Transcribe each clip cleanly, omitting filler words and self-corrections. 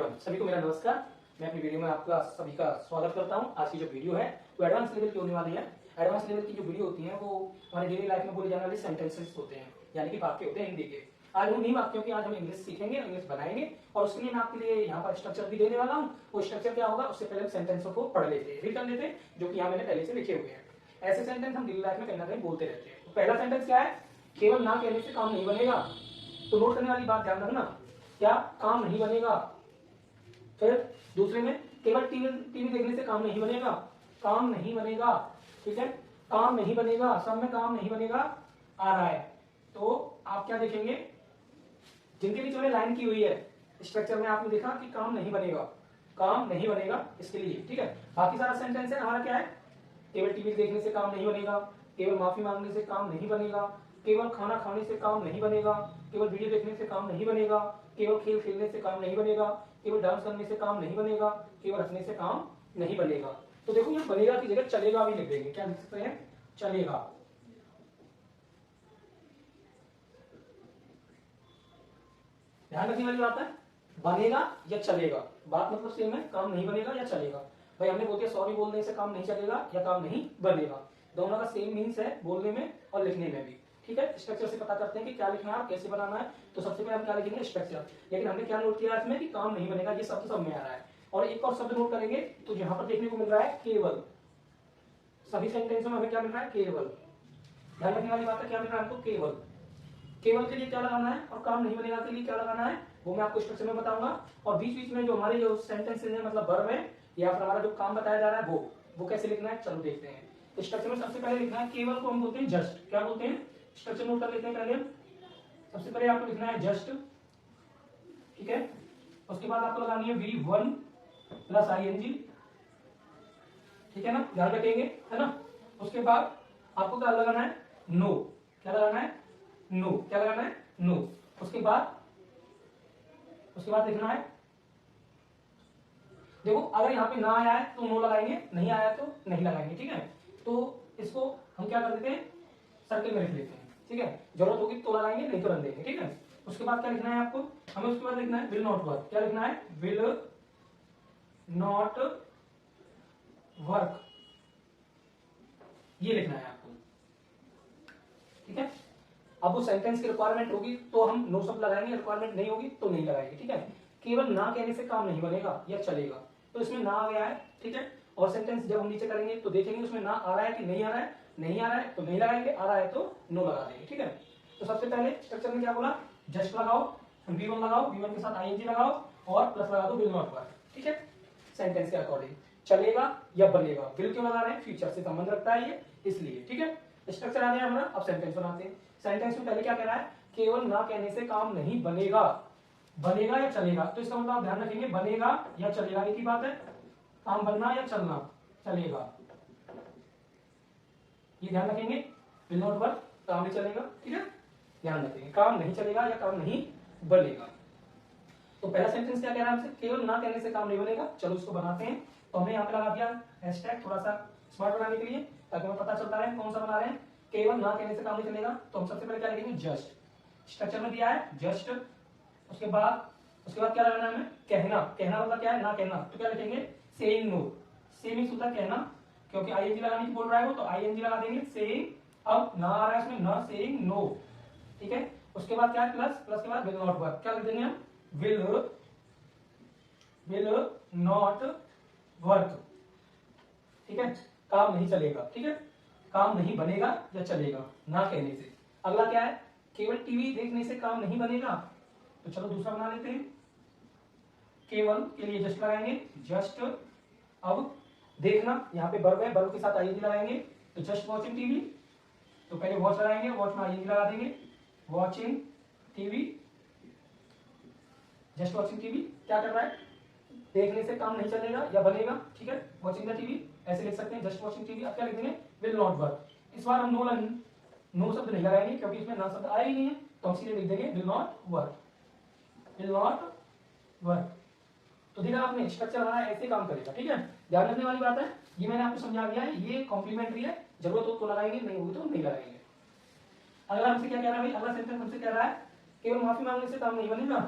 Everyone, सभी को मेरा नमस्कार। मैं अपनी वीडियो में आपका सभी का स्वागत करता हूं। आज की जो वीडियो है वो एडवांस लेवल की होने वाली है। एडवांस लेवल की जो वीडियो होती है वो हमारे डेली लाइफ में बोले जाने वाले सेंटेंसेस होते हैं, यानी कि वाक्य होते हैं हिंदी के। आज उन्हीं वाक्यों की आज हम इंग्लिश सीखेंगे, इंग्लिश बनाएंगे और उसके लिए मैं आपके लिए यहाँ पर स्ट्रक्चर भी देने वाला हूँ। वो स्ट्रक्चर क्या होगा, उससे पहले हम सेंटेंसों को पढ़ लेते हैं, रीड कर लेते हैं, जो कि यहाँ मैंने पहले से लिखे हुए हैं। ऐसे सेंटेंस हम डेली लाइफ में कहीं ना कहीं बोलते रहते हैं। तो पहला सेंटेंस क्या है, केवल ना कहने से काम नहीं बनेगा। तो नोट करने वाली बात ध्यान रखना, क्या काम नहीं बनेगा। फिर दूसरे में केवल टीवी देखने से काम नहीं बनेगा, काम नहीं बनेगा, ठीक है, काम नहीं बनेगा, सब में काम नहीं बनेगा आ रहा है। तो आप क्या देखेंगे, जिनके बीच में लाइन की हुई है स्ट्रक्चर में आपने देखा कि काम नहीं बनेगा, काम नहीं बनेगा इसके लिए, ठीक है। बाकी सारा सेंटेंस है हमारा क्या है, केवल टीवी देखने से काम नहीं बनेगा, केवल माफी मांगने से काम नहीं बनेगा, केवल खाना खाने से काम नहीं बनेगा, केवल वीडियो देखने से काम नहीं बनेगा, केवल खेल खेलने से काम नहीं बनेगा, केवल डांस करने से काम नहीं बनेगा, केवल हंसने से काम नहीं बनेगा। तो देखो यहाँ बनेगा की जगह चलेगा भी लिख देंगे। क्या लिख सकते हैं, चलेगा। ध्यान रखने वाली बात है, बनेगा या चलेगा, बात मतलब सेम है, काम नहीं बनेगा या चलेगा। भाई हमने बोल दिया सॉरी बोलने से काम नहीं चलेगा या काम नहीं बनेगा, दोनों का सेम मीन्स है बोलने में और लिखने में भी, ठीक है। स्ट्रक्चर से पता करते हैं कि क्या लिखना है, कैसे बनाना है। तो सबसे पहले हम क्या लिखेंगे, स्ट्रक्चर। लेकिन हमने क्या नोट किया इसमें कि काम नहीं बनेगा, ये शब्द सब में आ रहा है। और एक और शब्द नोट करेंगे तो यहाँ पर देखने को मिल रहा है केवल। सभी सेंटेंस में हमें क्या मिल रहा है, केवल। ध्यान रखने वाली बात है, क्या मिल रहा है हमको, केवल। केवल के लिए क्या लगाना है और काम नहीं बनेगा के लिए क्या लगाना है, वो मैं आपको स्ट्रक्चर में बताऊंगा। और बीच बीच में जो हमारे जो सेंटेंसेस है, मतलब वर्ब है या फिर हमारा जो काम बताया जा रहा है वो कैसे लिखना है, चलो देखते हैं। स्ट्रक्चर में सबसे पहले लिखना है, केवल को हम बोलते हैं जस्ट। क्या बोलते हैं, स्ट्रक्चर नोट कर लेते हैं पहले। सबसे पहले आपको लिखना है जस्ट, ठीक है। उसके बाद आपको लगानी है V1 प्लस ING, ठीक है ना, ध्यान रखेंगे, है ना। उसके बाद आपको क्या लगाना है, नो। क्या लगाना है, नो। क्या लगाना है, नो। उसके बाद लिखना है, देखो अगर यहाँ पे ना आया है तो नो लगाएंगे, नहीं आया तो नहीं लगाएंगे, ठीक है। तो इसको हम क्या कर देते हैं, सर्कल में लिख लेते हैं, ठीक है। जरूरत होगी तो लगाएंगे, नहीं तो रन देंगे, ठीक है। उसके बाद क्या लिखना है आपको, हमें उसके बाद लिखना है विल नॉट वर्क। क्या लिखना है, विल नॉट वर्क, ये लिखना है आपको, ठीक है। अब वो सेंटेंस की रिक्वायरमेंट होगी तो हम नो शब्द लगाएंगे, रिक्वायरमेंट नहीं होगी तो नहीं लगाएंगे, ठीक है। केवल ना कहने से काम नहीं बनेगा या चलेगा, तो इसमें ना आ गया है, ठीक है। और सेंटेंस जब हम नीचे करेंगे तो देखेंगे उसमें ना आ रहा है कि नहीं आ रहा है, नहीं आ रहा है तो नहीं लगाएंगे, आ रहा है तो नो लगा देंगे, ठीक है। तो सबसे पहले स्ट्रक्चर में क्या बोला, जस्ट लगाओ, V1 लगाओ, V1 के साथ ING लगाओ और प्लस लगा दो विल नॉट वर्क, ठीक है। सेंटेंस के अकॉर्डिंग चलेगा या बनेगा, विल क्यों लगा रहे हैं, फ्यूचर से संबंध रखता है ये, इसलिए, ठीक है। स्ट्रक्चर आ गया हमारा, अब सेंटेंस बनाते हैं। सेंटेंस में पहले क्या कह रहा है, केवल ना कहने से काम नहीं बनेगा, बनेगा या चलेगा। तो इसका मतलब आप ध्यान रखेंगे, बनेगा या चलेगा, एक ही बात है, काम बनना या चलना, चलेगा, ये ध्यान रखेंगे। विल नॉट वर्क, काम नहीं चलेगा, ठीक है, ध्यान रखेंगे, काम नहीं चलेगा या काम नहीं बनेगा। तो पहला सेंटेंस क्या कह रहा है हमसे, केवल ना कहने से काम नहीं बनेगा। चलो इसको बनाते हैं। तो हमने यहाँ पे लगा दिया हैशटैग, थोड़ा सा स्मार्ट बनाने के लिए, ताकि हमें पता चलता है कौन सा बना रहे हैं। केवल ना कहने से काम नहीं चलेगा, तो हम सबसे पहले क्या लिखेंगे, जस्ट। स्ट्रक्चर में दिया है जस्ट। उसके बाद क्या लगाना है हमें, कहना। कहना मतलब क्या है, ना कहना, तो क्या लिखेंगे, सेइंग नो। सेम ही होता है कहना, क्योंकि ING लगाने की बोल रहा है वो, तो ING लगा देंगे, सेइंग। अब ना आ रहा है इसमें, ना सेइंग नो, ठीक है। उसके बाद क्या है, प्लस के बाद विल नॉट वर्क। क्या लिख देंगे हम, विल नॉट वर्क, ठीक है, काम नहीं चलेगा, ठीक है, काम नहीं बनेगा या चलेगा ना कहने से। अगला क्या है, केवल टीवी देखने से काम नहीं बनेगा। तो चलो दूसरा बना लेते हैं। केवल के लिए जस्ट लगाएंगे, जस्ट। अब देखना, यहाँ पे वर्ब है, वर्ब के साथ ING लगाएंगे, तो जस्ट वॉचिंग टीवी। तो पहले वॉच लगाएंगे, वॉच में ING लगा देंगे, watching TV, just watching TV. क्या कर रहा है, देखने से काम नहीं चलेगा या बनेगा, ठीक है, वॉचिंग द टीवी, ऐसे लिख सकते हैं, जस्ट वॉचिंग टीवी। अब क्या लिख देंगे, विल नॉट वर्क। इस बार हम नो शब्द नहीं लगाएंगे, क्योंकि इसमें ना शब्द आया ही नहीं है, तो हम सीधे लिख देंगे will not work, will not work. तो देखा आपने, स्ट्रक्चर हमारा ऐसे काम करेगा, ठीक है। ध्यान रखने वाली बात है, ये मैंने आपको समझा दिया है, ये कॉम्प्लीमेंट्री है, जरूरत हो तो लगाएंगे, नहीं होगी तो नहीं लगाएंगे। अगला हमसे क्या कह रहा है भाई, अगला सेंटेंस हमसे कह रहा है, केवल माफी मांगने से काम नहीं बनेगा।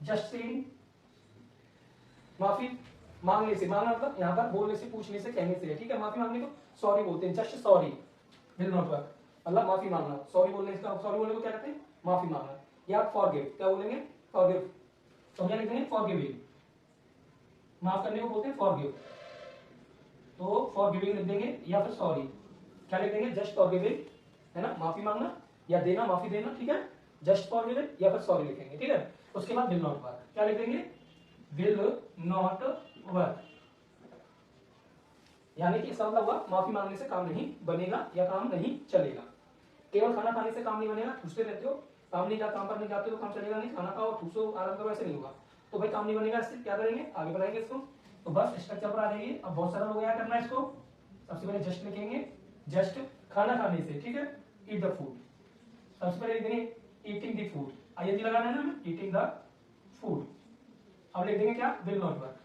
जस्ट सेइंग, माफी मांगने से, मांगना मतलब यहाँ पर बोलने से, पूछने से, कहने से है, ठीक है। माफी मांगने को सॉरी बोलते हैं, just sorry will not work, मतलब माफी मांगना। सॉरी बोलने का, सॉरी बोलने को क्या कहते हैं, माफी मांगना। या फॉरगिव, क्या बोलेंगे, फॉरगिव, तो क्या लिखेंगे, फॉरगिविंग, माफ करने को बोलते हैं फॉरगिव, तो फॉरगिविंग लिख देंगे, या फिर सॉरी क्या लिख देंगे, जस्ट फॉरगिविंग, है ना, माफी मांगना या देना, माफी देना, ठीक है, जस्ट फॉरगिविंग या फिर सॉरी लिखेंगे, ठीक है। उसके बाद विल नॉट वर्क, क्या लिख देंगे, विल नॉट वर्क, यानी कि इसका मतलब हुआ माफी मांगने से काम नहीं बनेगा या काम नहीं चलेगा। केवल खाना खाने से काम नहीं बनेगा, ठूसते रहते हो, काम नहीं, काम पर नहीं जाते हो तो काम चलेगा नहीं, खाना खाओ ठूसो आराम करो, ऐसे नहीं होगा, तो भाई काम नहीं बनेगा। इससे क्या करेंगे, आगे बढ़ाएंगे इसको। तो बस स्ट्रक्चर पर आ जाइए। अब बहुत सारा लोग क्या करना है इसको, सबसे पहले जस्ट लिखेंगे, जस्ट खाना खाने से, ठीक है, ईट द फूड, सबसे पहले लिख देंगे ईटिंग द फूड, आईएनजी लगाना है ना हमें, ईटिंग द फूड। अब लिख देंगे क्या, will not work,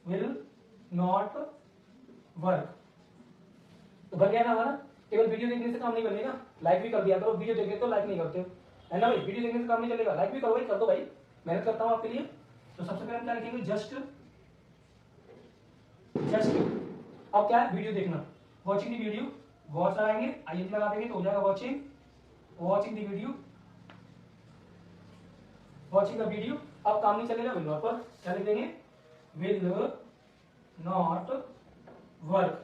will not work, तो बन गया ना हमारा। केवल वीडियो देखने से काम नहीं बनेगा, लाइक भी कर दिया करो, वीडियो देख तो लाइक नहीं करते हो, है ना भाई, वीडियो देखने से काम नहीं चलेगा, लाइक भी करो भाई, कर दो भाई, मेहनत करता हूं आपके लिए। तो सबसे पहले हम क्या लिखेंगे, जस्ट, जस्ट, अब क्या है, वीडियो देखना, वॉचिंग द वीडियो, वॉच लगाएंगे, आईएनजी लगा देंगे तो हो जाएगा watching, watching the video, watching the video. अब काम नहीं चलेगा, विल नॉट वर्क, क्या लिख देंगे, विल नॉट वर्क,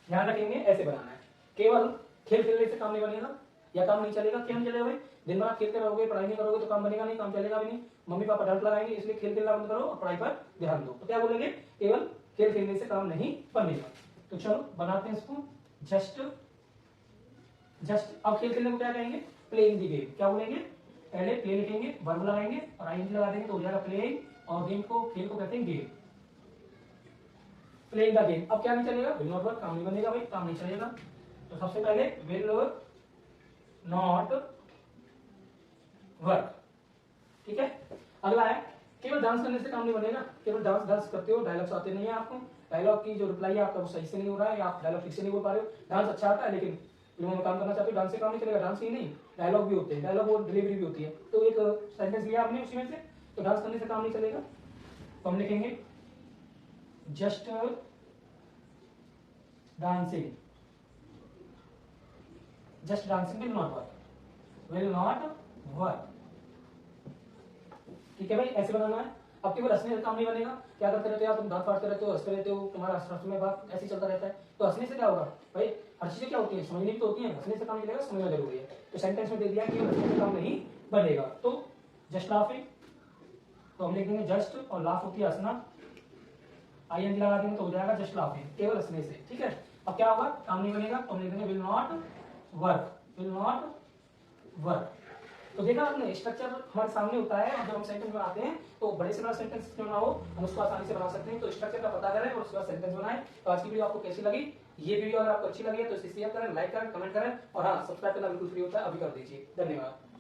ध्यान रखेंगे ऐसे बनाना है। केवल खेल खेलने से काम नहीं बनेगा या काम नहीं चलेगा, क्यों नहीं चलेगा भाई, दिन भर आप खेलते रहोगे, पढ़ाई नहीं करोगे तो काम बनेगा नहीं, काम चलेगा भी नहीं, मम्मी पापा डांट लगाएंगे, इसलिए खेल खेलना बंद करो और पढ़ाई पर ध्यान दो। तो क्या बोलेंगे, केवल खेल खेलने से काम नहीं बनेगा। तो चलो बनाते हैं इसको, जस्ट, जस्ट, अब खेल खेलने को क्या कहेंगे, प्लेइंग द गेम, क्या बोलेंगे, पहले प्ले लिखेंगे, वर्ब लगाएंगे और आईएनजी लगा देंगे तो हो जाएगा प्लेइंग, और गेम को, खेल को कहते हैं गेम, प्लेइंग द गेम। अब क्या नहीं चलेगा, विल नॉट वर्क, काम नहीं बनेगा भाई, काम नहीं चलेगा। तो सबसे पहले विल नॉट वर्क, ठीक है। अगला है, केवल डांस करने से काम नहीं बनेगा, केवल डांस डांस करते हो, डायलॉग्स आते नहीं है आपको, डायलॉग की जो रिप्लाई है आपका वो सही से नहीं हो रहा है, या आप डायलॉग ठीक से नहीं बोल पा रहे हो, डांस अच्छा आता है लेकिन फिल्मों में काम करना चाहते हो, डांस से काम नहीं चलेगा, डांस ही नहीं डायलॉग भी होते हैं, डायलॉग और डिलीवरी भी होती है, तो एक सेंटेंस लिया आपने उसी में से, तो डांस करने से काम नहीं चलेगा, तो हम लिखेंगे just dancing, just dancing will not work, will not work, ठीक है भाई, ऐसे बनाना है। अब केवल हंसने से काम नहीं बनेगा, क्या करते रहते हो आप, तुम दांत फाड़ते रहते हो, हंसते रहते हो, तुम्हारा हंस में बात ऐसे चलता रहता है, तो हंसने से क्या होगा भाई, हर चीजें क्या होती है, समझनी भी तो होती है, हंसने से काम नहीं चलेगा, समझना जरूरी है। तो सेंटेंस में दे दिया कि हंसने से काम नहीं बनेगा, तो जस्ट लाफिंग, तो हम लिख देंगे जस्ट, और लाफ होती है हंसना, आईएनजी लगा देंगे तो हो जाएगा जस्ट लाफिंग, केवल हंसने से, ठीक है। अब क्या होगा, काम नहीं बनेगा, तो हम लिख देंगे will not work, will not work. तो देखा आपने, स्ट्रक्चर हमारे सामने होता है और जब हम सेंटेंस बनाते हैं तो बड़े से बड़ा सेंटेंस क्यों ना हो, हम उसको आसानी से बना सकते हैं। तो स्ट्रक्चर का पता करें और उसके बाद सेंटेंस बनाएं। तो आज की वीडियो आपको कैसी लगी, ये वीडियो अगर आपको अच्छी लगी है तो इसे शेयर करें, लाइक करें, कमेंट करें, और हाँ, सब्सक्राइब करना बिल्कुल फ्री होता है, अभी कर दीजिए। धन्यवाद।